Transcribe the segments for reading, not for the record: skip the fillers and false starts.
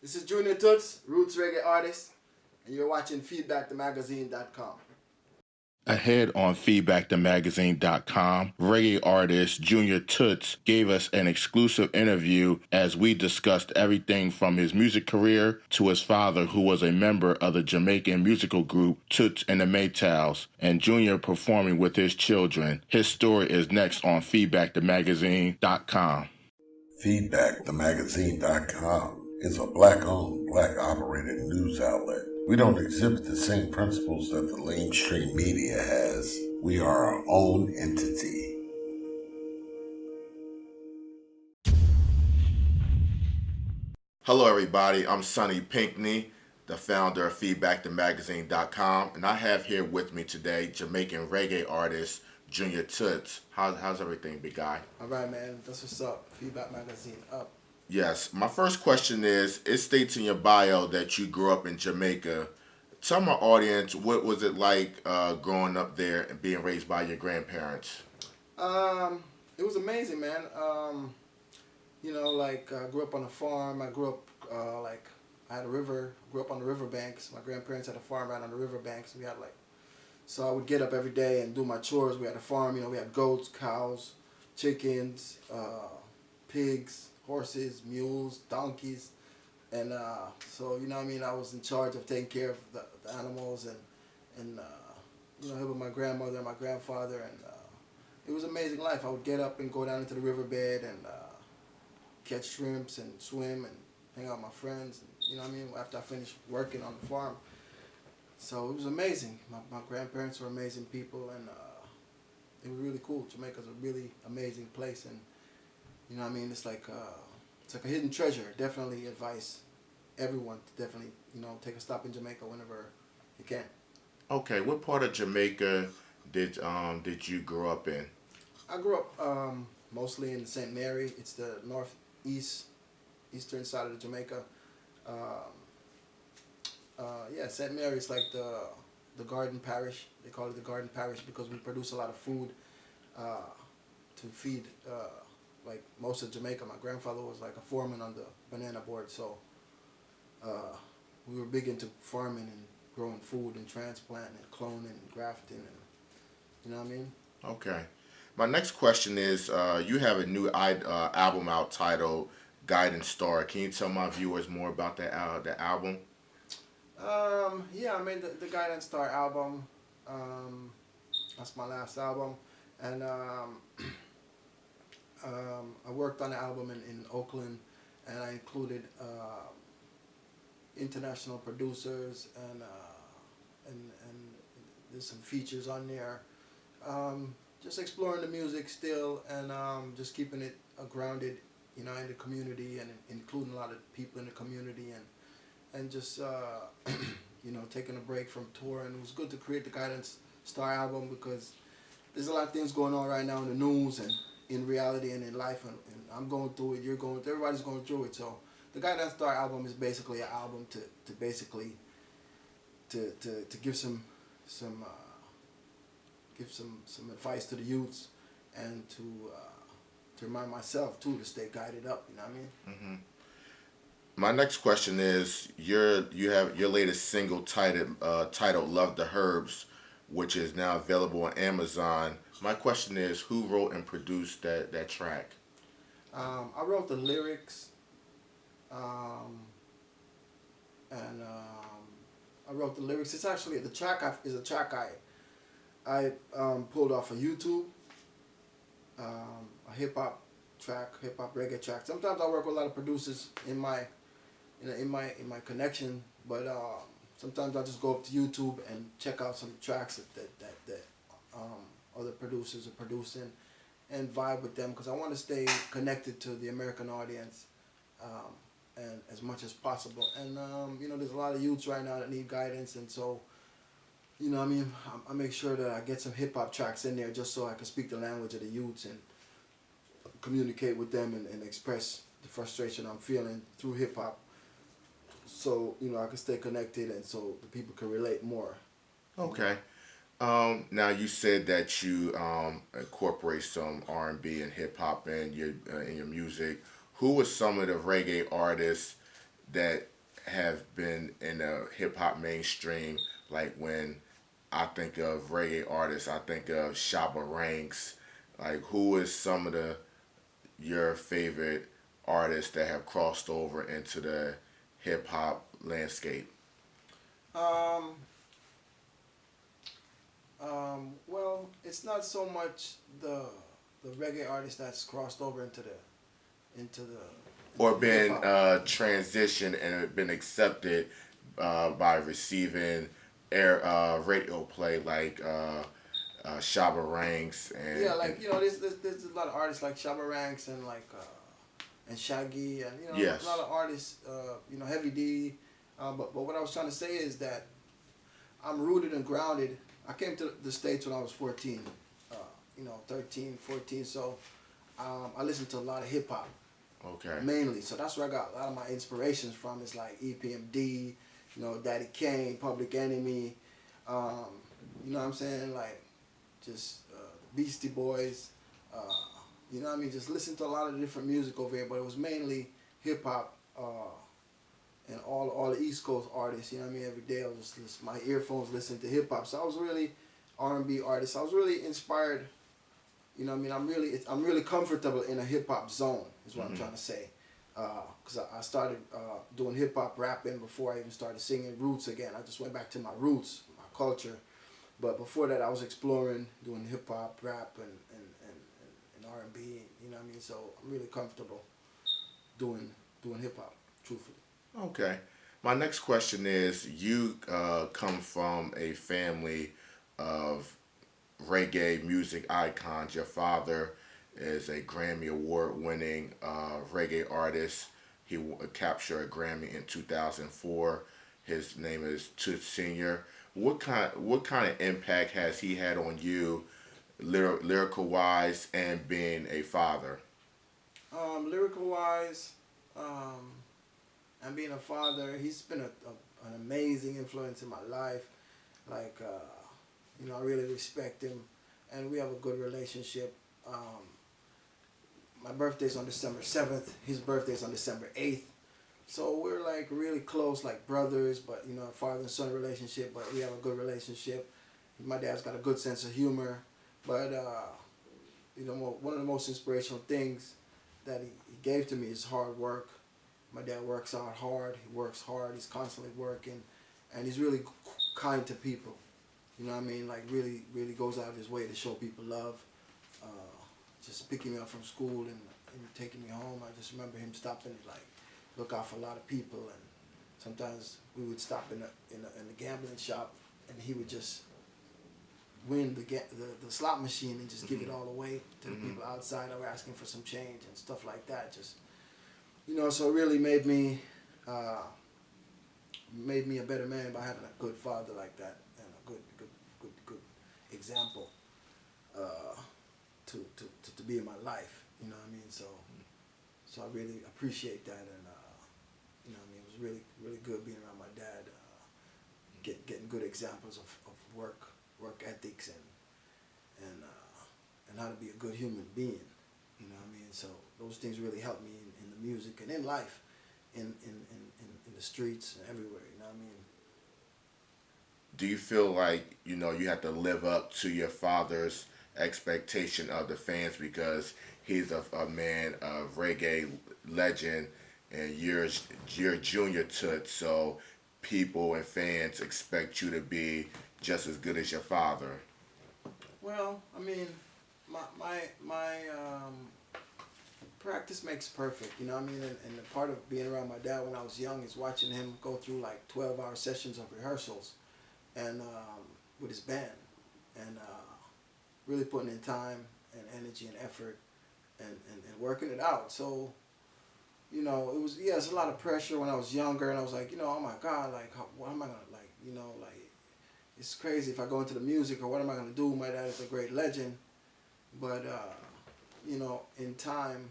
This is Junior Toots, Roots Reggae artist, and you're watching feedbackthemagazine.com. Ahead on feedbackthemagazine.com, reggae artist Junior Toots gave us an exclusive interview as we discussed everything from his music career to his father, who was a member of the Jamaican musical group Toots and the Maytals, and Junior performing with his children. His story is next on feedbackthemagazine.com. Feedbackthemagazine.com is a black-owned, black-operated news outlet. We don't exhibit the same principles that the mainstream media has. We are our own entity. Hello, everybody. I'm Sonny Pinkney, the founder of feedbackthemagazine.com, and I have here with me today Jamaican reggae artist Junior Toots. How's everything, big guy? All right, man. That's what's up. Feedback Magazine up. Yes. My first question is, it states in your bio that you grew up in Jamaica. Tell my audience, what was it like growing up there and being raised by your grandparents? It was amazing, man. I grew up on a farm. I grew up I had a river. Grew up on the riverbanks. My grandparents had a farm right on the riverbanks. So I would get up every day and do my chores. We had a farm. We had goats, cows, chickens, pigs, horses, mules, donkeys, and I was in charge of taking care of the animals and helping my grandmother and my grandfather, and it was an amazing life. I would get up and go down into the riverbed and catch shrimps and swim and hang out with my friends, and after I finished working on the farm. So it was amazing. My grandparents were amazing people, and it was really cool. Jamaica's a really amazing place, and it's like a hidden treasure. Definitely advise everyone to definitely take a stop in Jamaica whenever you can. Okay, what part of Jamaica did you grow up in? I grew up mostly in St. Mary. It's the eastern side of Jamaica. St. Mary is like the Garden Parish. They call it the Garden Parish because we produce a lot of food to feed like most of Jamaica. My grandfather was like a foreman on the banana board, so we were big into farming and growing food and transplanting and cloning and grafting, and you know what I mean? Okay. My next question is, you have a new album out titled Guiding Star. Can you tell my viewers more about the album? I made the Guidance Star album. That's my last album, and I worked on the album in Oakland, and I included international producers, and there's some features on there. Just exploring the music still, and just keeping it grounded, in the community, and including a lot of people in the community, and just taking a break from touring. It was good to create the Guidance Star album because there's a lot of things going on right now in the news and in reality and in life, and I'm going through it. You're going through. Everybody's going through it. So the Guidance Star album is basically an album to give some advice to the youths, and to remind myself too to stay guided up. You know what I mean? Mm-hmm. My next question is, you have your latest single titled "Love the Herbs," which is now available on Amazon. My question is, who wrote and produced that track? I wrote the lyrics, and I wrote the lyrics. It's actually the track is a track I pulled off of YouTube. A hip hop reggae track. Sometimes I work with a lot of producers in my connection, but sometimes I just go up to YouTube and check out some tracks that other producers are producing, and vibe with them, because I want to stay connected to the American audience, and as much as possible. And there's a lot of youths right now that need guidance, and so I make sure that I get some hip hop tracks in there just so I can speak the language of the youths and communicate with them, and express the frustration I'm feeling through hip hop, so I can stay connected, and so the people can relate more. Okay. Now you said that you incorporate some R&B and hip hop in your music. Who was some of the reggae artists that have been in the hip hop mainstream? Like when I think of reggae artists, I think of Shabba Ranks. Like who is some of the your favorite artists that have crossed over into the hip hop landscape? Um, well, it's not so much the reggae artist that's crossed over into the Or into hip been hop. transitioned and been accepted by receiving radio play like Shabba Ranks Yeah, and like there's a lot of artists like Shabba Ranks and like and Shaggy and a lot yes. of artists. Heavy D. But what I was trying to say is that I'm rooted and grounded. I came to the States when I was 14, 13, 14. So I listened to a lot of hip hop Okay. mainly. So that's where I got a lot of my inspirations from. It's like EPMD, Daddy Kane, Public Enemy. Um, you know what I'm saying? Like just Beastie Boys. Uh, you know what I mean? Just listen to a lot of different music over here, but it was mainly hip hop. And all the East Coast artists. You know what I mean? Every day I was just my earphones listening to hip hop. So I was really R&B artist. I was really inspired. You know what I mean? I'm really comfortable in a hip hop zone. Is what I'm trying to say. Because I started doing hip hop rapping before I even started singing roots again. I just went back to my roots, my culture. But before that, I was exploring doing hip hop, rap, and R&B. You know what I mean? So I'm really comfortable doing hip hop. Truthfully. Okay. My next question is: you come from a family of reggae music icons. Your father is a Grammy Award winning reggae artist. He captured a Grammy in 2004. His name is Toots Senior. What kind of impact has he had on you, lyrical wise, and being a father? Lyrical wise, um, and being a father, he's been an amazing influence in my life. Like, I really respect him, and we have a good relationship. My birthday's on December 7th. His birthday's on December 8th. So we're like really close, like brothers, but a father and son relationship. But we have a good relationship. My dad's got a good sense of humor, but one of the most inspirational things that he gave to me is hard work. My dad works out hard. He works hard. He's constantly working, and he's really kind to people. You know what I mean? Like really, really goes out of his way to show people love. Uh, just picking me up from school and taking me home. I just remember him stopping to like look out for a lot of people, and sometimes we would stop in a gambling shop, and he would just win the slot machine and just give it all away to the people outside that were asking for some change and stuff like that. Just so it really made me a better man by having a good father like that and a good example to be in my life. You know what I mean? So I really appreciate that, and it was really really good being around my dad, getting good examples of work ethics and how to be a good human being. You know what I mean? So those things really helped me in the music and in life, in the streets and everywhere. You know what I mean? Do you feel like you have to live up to your father's expectation of the fans because he's a man of reggae legend and you're Junior Toots, so people and fans expect you to be just as good as your father? Well, I mean, my practice makes perfect. You know what I mean? And the part of being around my dad when I was young is watching him go through like 12-hour sessions of rehearsals, and with his band, and really putting in time and energy and effort, and working it out. So it was, it's a lot of pressure when I was younger, and I was like, oh my God, like what am I gonna like it's crazy if I go into the music, or what am I gonna do? My dad is a great legend, but in time,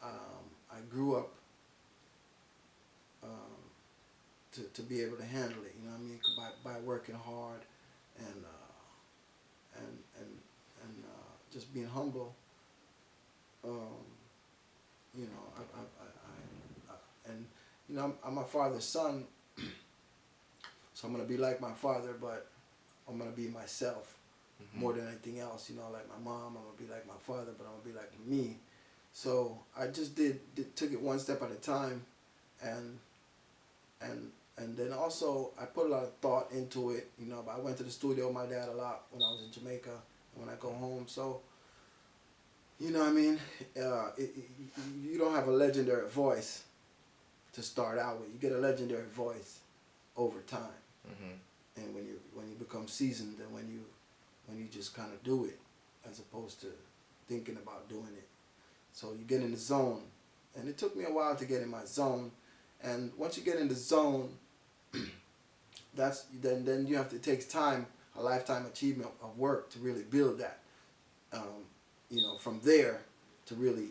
I grew up to be able to handle it. You know what I mean? By working hard and just being humble. Um, I and you know, I'm my father's son, so I'm gonna be like my father, but I'm gonna be myself more than anything else. You know, like my mom, I'm gonna be like my father, but I'm gonna be like me. So I just took it one step at a time, and and then also I put a lot of thought into it. You know, but I went to the studio with my dad a lot when I was in Jamaica and when I go home. So you know what I mean? You don't have a legendary voice to start out with. You get a legendary voice over time, and when you become seasoned, and when you just kind of do it, as opposed to thinking about doing it. So you get in the zone, and it took me a while to get in my zone, and once you get in the zone, then you have to, it takes time, a lifetime achievement of work to really build that. You know, from there to really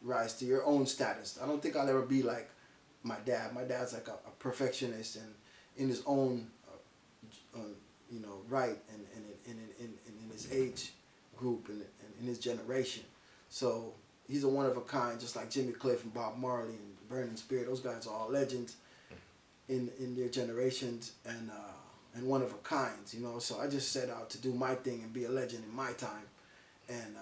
rise to your own status. I don't think I'll ever be like my dad. My dad's like a perfectionist and in his own, you know, right, and in his age group and in his generation. So he's a one of a kind, just like Jimmy Cliff and Bob Marley and Burning Spear. Those guys are all legends in their generations and one of a kinds, you know. So I just set out to do my thing and be a legend in my time, and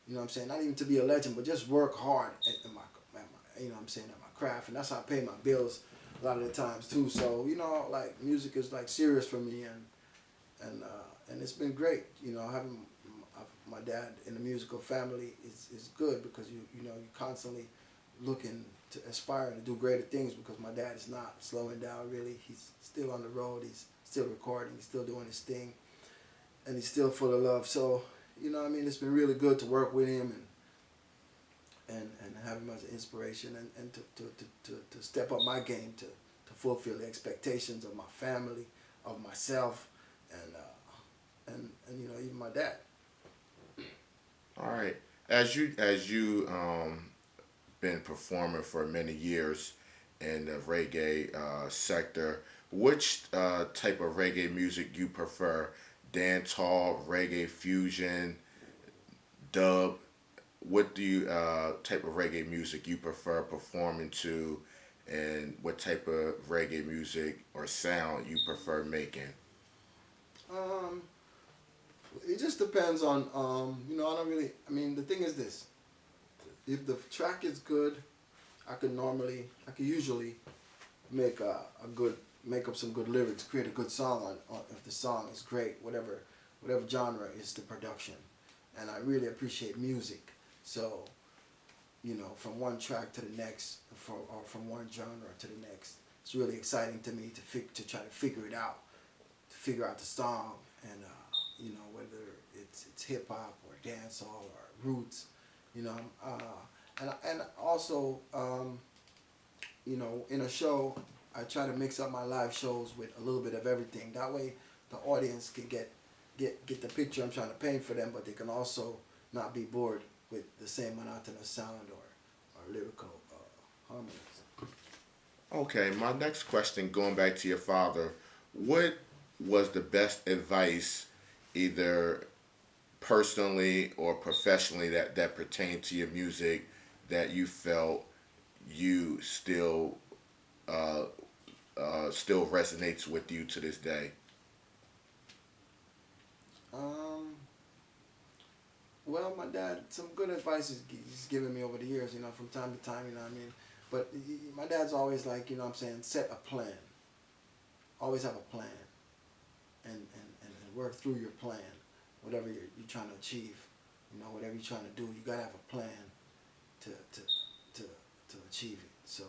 you know what I'm saying, not even to be a legend, but just work hard at my you know what I'm saying, at my craft, and that's how I pay my bills a lot of the times too. So you know, like music is like serious for me, and it's been great. You know, having my dad in a musical family is good, because you know, you constantly looking to aspire to do greater things, because my dad is not slowing down really. He's still on the road, he's still recording, he's still doing his thing, and he's still full of love. So you know what I mean, it's been really good to work with him and have him as an inspiration, and to step up my game to fulfill the expectations of my family, of myself, and you know, even my dad. All right. As you been performing for many years in the reggae sector, which type of reggae music you prefer? Dancehall, reggae fusion, dub? What do you type of reggae music you prefer performing to, and what type of reggae music or sound you prefer making? Um, it just depends on you know, I don't really. I mean, the thing is this: if the track is good, I could usually make make up some good lyrics, create a good song on if the song is great, whatever genre is the production, and I really appreciate music. So, you know, from one track to the next, or from one genre to the next, it's really exciting to me to try to figure it out, to figure out the song, and you know, whether it's hip hop or dancehall or roots, you know, and also you know, in a show, I try to mix up my live shows with a little bit of everything. That way, the audience can get the picture I'm trying to paint for them, but they can also not be bored with the same monotonous sound or lyrical harmonies. Okay, my next question, going back to your father, what was the best advice, either personally or professionally, that pertained to your music, that you felt you uh, still resonates with you to this day? Um, well, my dad, some good advice he's given me over the years, you know, from time to time, you know what I mean? But my dad's always like, you know what I'm saying, set a plan. Always have a plan. And work through your plan. Whatever you're trying to achieve, you know, whatever you're trying to do, you got to have a plan to achieve it. So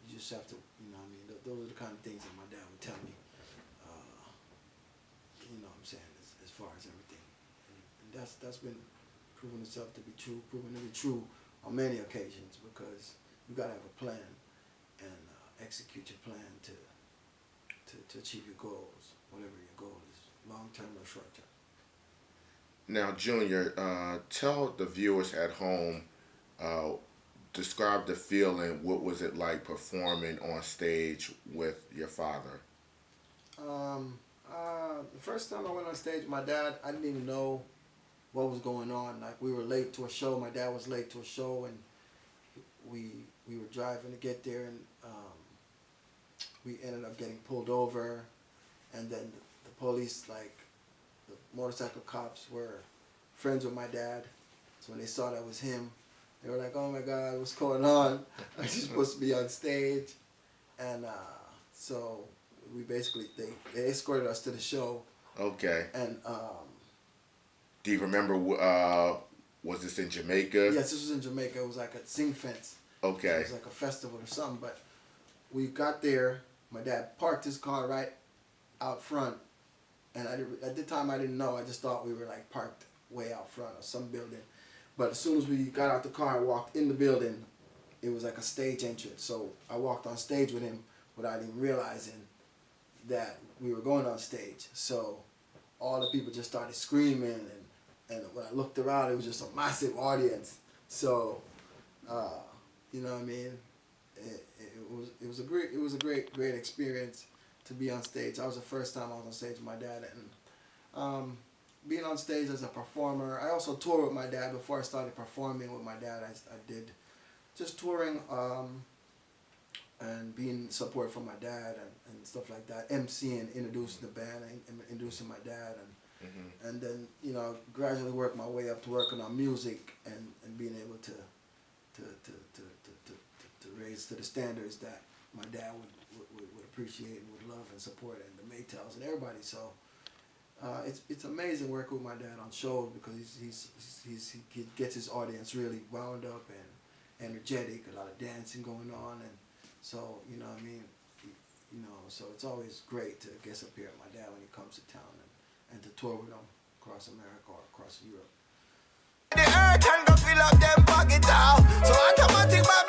you just have to, you know what I mean? Those are the kind of things that my dad would tell me, you know what I'm saying, as far as everything. And that's been proven itself to be true, proven to be true on many occasions, because you got to have a plan and execute your plan to achieve your goals, whatever your goal is, long term or short term. Now, Junior, tell the viewers at home, uh, describe the feeling. What was it like performing on stage with your father? The first time I went on stage with my dad, I didn't even know what was going on. Like, we were late to a show. My dad was late to a show, and we we were driving to get there, and we ended up getting pulled over, and then the police, like the motorcycle cops, were friends with my dad. So when they saw that was him, they were like, "Oh my God, what's going on? I'm supposed to be on stage," and so we basically they escorted us to the show. Okay. And do you remember? Was this in Jamaica? yes, this was in Jamaica. It was like a sing fence. Okay. It was like a festival or something. But we got there. My dad parked his car right out front, and at the time I didn't know. I just thought we were like parked way out front of some building. But as soon as we got out the car and walked in the building, it was like a stage entrance. So I walked on stage with him without even realizing that we were going on stage. So all the people just started screaming, and when I looked around, it was just a massive audience. So, you know what I mean? It was a great experience to be on stage. That was the first time I was on stage with my dad, and being on stage as a performer. I also toured with my dad before I started performing with my dad. I did just touring and being support from my dad and stuff like that. MCing, introducing the band, and introducing my dad, and then gradually work my way up to working on music and being able to raise to the standards that my dad would appreciate and would love and support, and the Maytals and everybody. So. It's amazing working with my dad on shows because he gets his audience really wound up and energetic, a lot of dancing going on, and so you know what I mean, so it's always great to guest appear with my dad when he comes to town and to tour with him across America or across Europe. The earth and go fill up them pockets out, so automatic my